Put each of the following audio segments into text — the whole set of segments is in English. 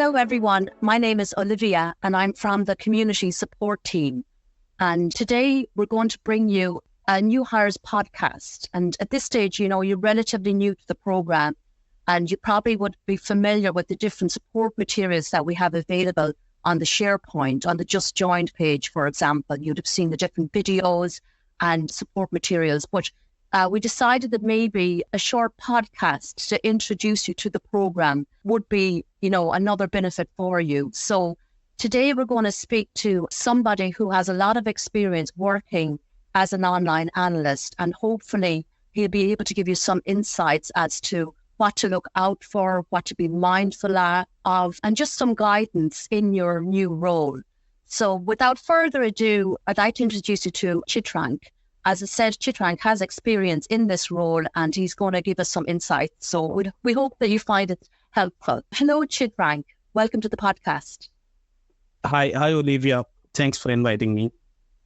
Hello, everyone. My name is Olivia, and I'm from the community support team. And today we're going to bring you a new hires podcast. And at this stage, you're relatively new to the program, and you probably would be familiar with the different support materials that we have available on the SharePoint, on the Just Joined page, for example. You'd have seen the different videos and support materials, but we decided that maybe a short podcast to introduce you to the program would be, another benefit for you. So today we're going to speak to somebody who has a lot of experience working as an online analyst, and hopefully he'll be able to give you some insights as to what to look out for, what to be mindful of, and just some guidance in your new role. So without further ado, I'd like to introduce you to Chitrank. As I said, Chitrank has experience in this role and he's going to give us some insights. So we hope that you find it helpful. Hello, Chitrank. Welcome to the podcast. Hi, Olivia. Thanks for inviting me.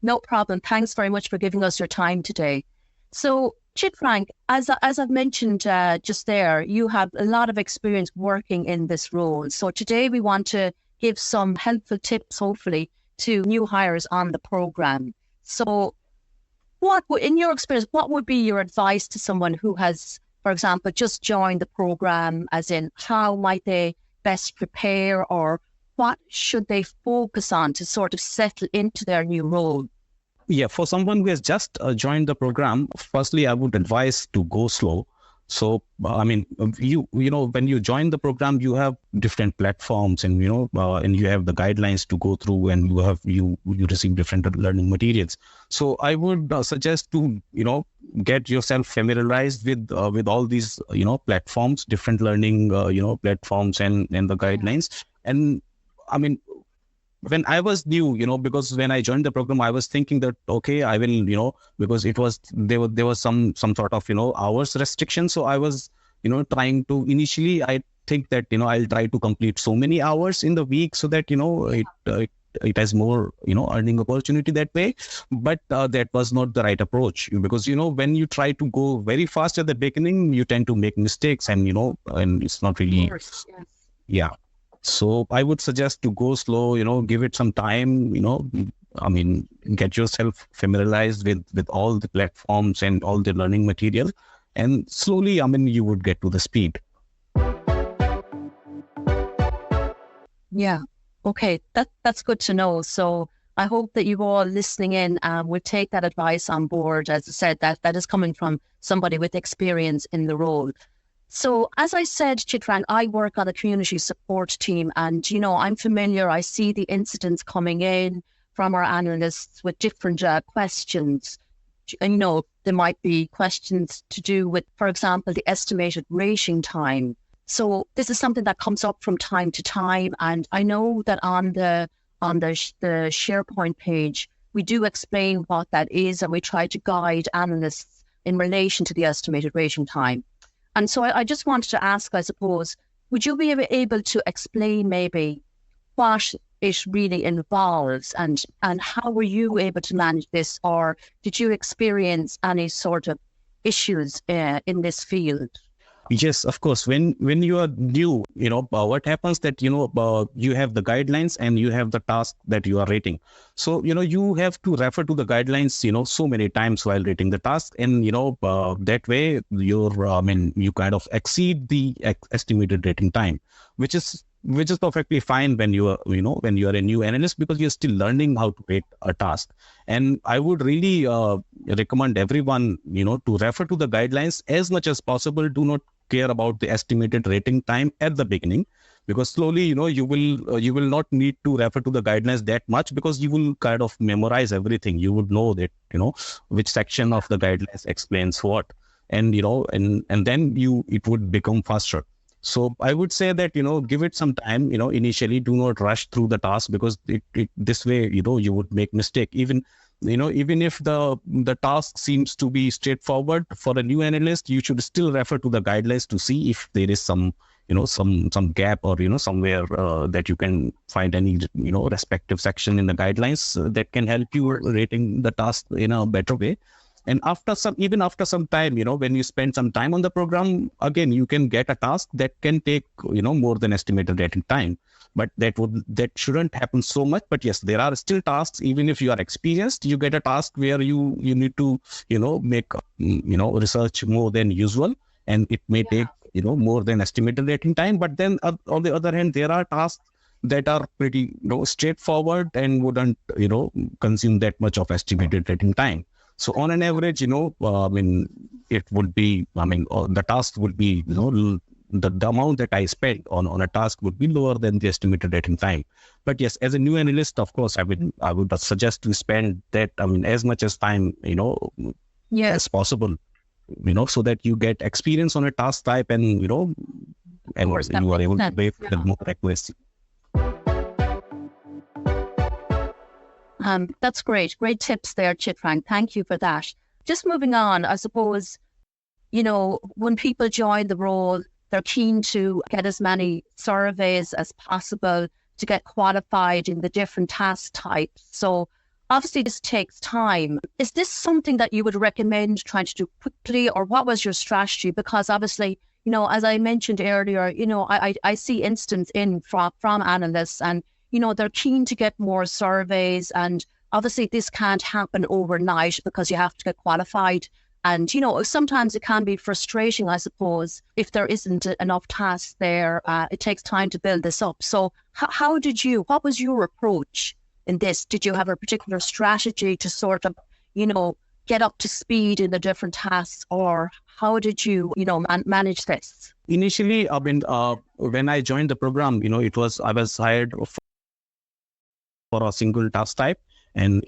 No problem. Thanks very much for giving us your time today. So, Chitrank, as I've mentioned just there, you have a lot of experience working in this role. So today we want to give some helpful tips, hopefully, to new hires on the program. So in your experience, what would be your advice to someone who has, for example, just joined the program, as in how might they best prepare, or what should they focus on to sort of settle into their new role? Yeah, for someone who has just joined the program, firstly, I would advise to go slow. So, when you join the program, you have different platforms and, and you have the guidelines to go through, and you receive different learning materials. So I would suggest to, get yourself familiarized with all these, platforms, different learning, platforms and the guidelines. And when I was new, because when I joined the program, I was thinking that, okay, I will, because there was some sort of, hours restriction. So I was, trying to initially, I think that, I'll try to complete so many hours in the week so that, it has more, earning opportunity that way. But that was not the right approach, because, when you try to go very fast at the beginning, you tend to make mistakes and, and it's not really, of course, yes. Yeah. So I would suggest to go slow, give it some time, get yourself familiarized with all the platforms and all the learning material, and slowly, you would get to the speed. Yeah. Okay. That's good to know. So I hope that you all listening in will take that advice on board. As I said, that is coming from somebody with experience in the role. So as I said, Chitrank, I work on a community support team, and, I'm familiar. I see the incidents coming in from our analysts with different questions. And, there might be questions to do with, for example, the estimated rating time. So this is something that comes up from time to time. And I know that on the SharePoint page, we do explain what that is, and we try to guide analysts in relation to the estimated rating time. And so I just wanted to ask, I suppose, would you be able to explain maybe what it really involves, and how were you able to manage this, or did you experience any sort of issues in this field? Yes, of course. When you are new, what happens that, you have the guidelines and you have the task that you are rating. So, you have to refer to the guidelines, so many times while rating the task. And, that way you kind of exceed the estimated rating time, which is perfectly fine when you are a new analyst, because you're still learning how to rate a task. And I would really recommend everyone, to refer to the guidelines as much as possible. Do not care about the estimated rating time at the beginning, because slowly, you will not need to refer to the guidelines that much, because you will kind of memorize everything. You would know that, which section of the guidelines explains what, and, and then it would become faster. So I would say that, give it some time, initially. Do not rush through the task, because this way, you would make mistake. Even if the task seems to be straightforward for a new analyst, you should still refer to the guidelines to see if there is some gap, or, somewhere that you can find any, respective section in the guidelines that can help you rating the task in a better way. And even after some time, when you spend some time on the program, again, you can get a task that can take, more than estimated rating time. But that shouldn't happen so much. But yes, there are still tasks, even if you are experienced, you get a task where you need to, make, research more than usual. And it may take, more than estimated rating time. But then on the other hand, there are tasks that are pretty, straightforward and wouldn't, consume that much of estimated rating time. So on an average, it would be, the task would be, the amount that I spent on a task would be lower than the estimated rating time. But yes, as a new analyst, of course, I would suggest to spend that, as much as time, as possible, so that you get experience on a task type and, and you are able to wait with more accuracy. That's great. Great tips there, Chitrank. Thank you for that. Just moving on, I suppose, when people join the role, they're keen to get as many surveys as possible to get qualified in the different task types. So obviously this takes time. Is this something that you would recommend trying to do quickly, or what was your strategy? Because obviously, as I mentioned earlier, I see instance from analysts, and they're keen to get more surveys, and obviously this can't happen overnight because you have to get qualified. And, sometimes it can be frustrating, I suppose, if there isn't enough tasks there. It takes time to build this up. So what was your approach in this? Did you have a particular strategy to sort of, get up to speed in the different tasks, or how did you, manage this? Initially, when I joined the program, I was hired for a single task type, and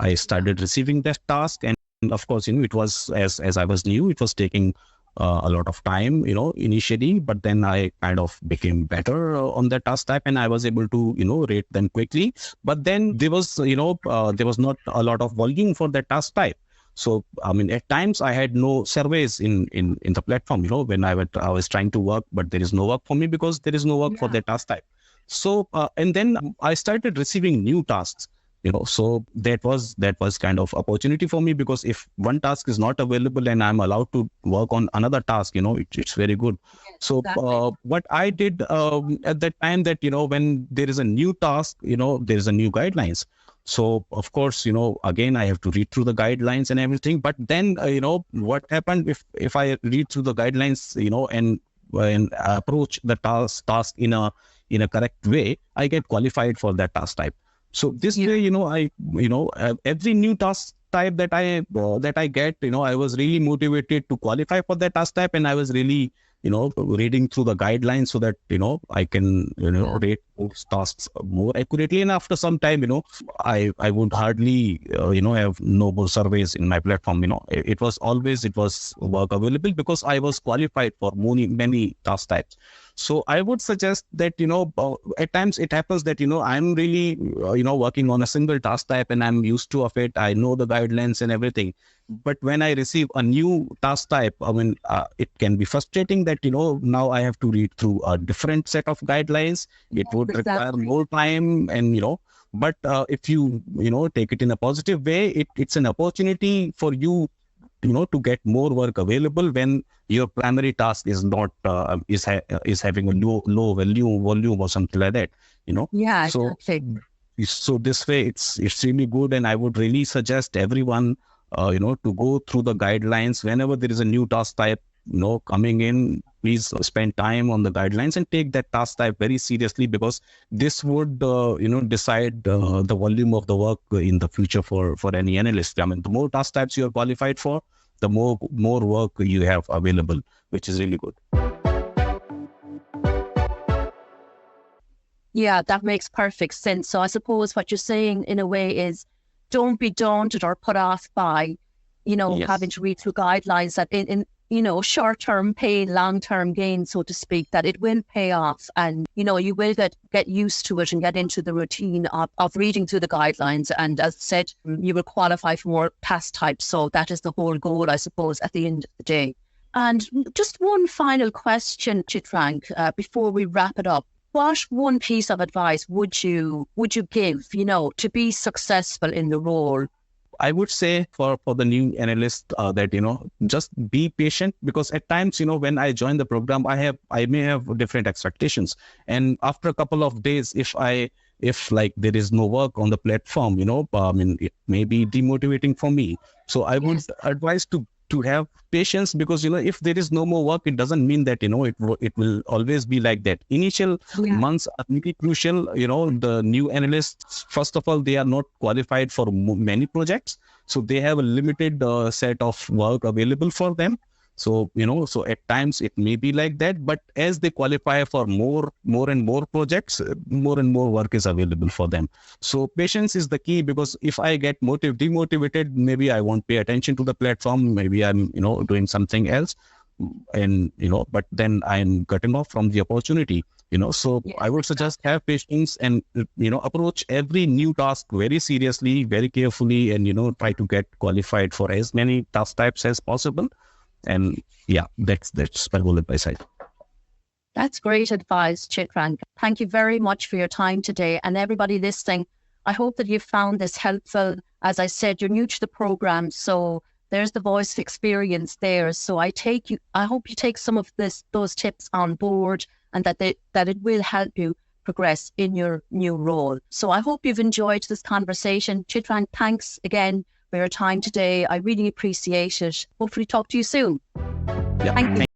I started receiving that task. And of course, it was, as I was new, it was taking a lot of time, initially, but then I kind of became better on that task type, and I was able to, rate them quickly. But then there was, there was not a lot of volume for that task type. So, at times I had no surveys in the platform, when I was trying to work, but there is no work for me because there is no work for the task type. So, and then I started receiving new tasks, so that was kind of opportunity for me, because if one task is not available and I'm allowed to work on another task, it's very good. Yes, so exactly. What I did at that time, that, when there is a new task, there is a new guidelines. So of course, again, I have to read through the guidelines and everything. But then, what happened if I read through the guidelines, and approach the task in a correct way, I get qualified for that task type. So this way, every new task type that I get, I was really motivated to qualify for that task type, and I was really, reading through the guidelines so that, I can, rate those tasks more accurately. And after some time, I would hardly, have no more surveys in my platform. It was work available because I was qualified for many task types. So I would suggest that, at times it happens that, I'm really, working on a single task type and I'm used to of it. I know the guidelines and everything. But when I receive a new task type, it can be frustrating that, now I have to read through a different set of guidelines. It would require more time, and, but if you, take it in a positive way, it's an opportunity for you, to get more work available when your primary task is not is having a low volume or something like that. Yeah, so exactly. so this way it's really good, and I would really suggest everyone to go through the guidelines whenever there is a new task type coming in. Please spend time on the guidelines and take that task type very seriously, because this would decide the volume of the work in the future for any analyst. The more task types you are qualified for, the more work you have available, which is really good. Yeah, that makes perfect sense. So I suppose what you're saying in a way is, don't be daunted or put off by, Yes. having to read through guidelines that in short-term pain, long-term gain, so to speak, that it will pay off, and, you will get used to it and get into the routine of reading through the guidelines. And as I said, you will qualify for more task types. So that is the whole goal, I suppose, at the end of the day. And just one final question, Chitrank, before we wrap it up. What one piece of advice would you give, to be successful in the role? I would say for the new analyst that, just be patient, because at times, when I join the program, I may have different expectations. And after a couple of days, if like there is no work on the platform, I mean, it may be demotivating for me. So I would advise to have patience, because, if there is no more work, it doesn't mean that, it will always be like that. Initial months are really crucial. The new analysts, first of all, they are not qualified for many projects. So they have a limited set of work available for them. So, so at times it may be like that, but as they qualify for more and more projects, more and more work is available for them. So patience is the key, because if I get demotivated, maybe I won't pay attention to the platform. Maybe I'm, doing something else, and, but then I'm cutting off from the opportunity, so I would suggest have patience and, approach every new task very seriously, very carefully, and, try to get qualified for as many task types as possible. And that's my whole advice. That's great advice, Chitran. Thank you very much for your time today. And everybody listening, I hope that you found this helpful. As I said, you're new to the program, so there's the voice of experience there. So I hope you take some of those tips on board, and that it will help you progress in your new role. So I hope you've enjoyed this conversation. Chitran, thanks again for your time today. I really appreciate it. Hopefully talk to you soon. Yeah. Thank you.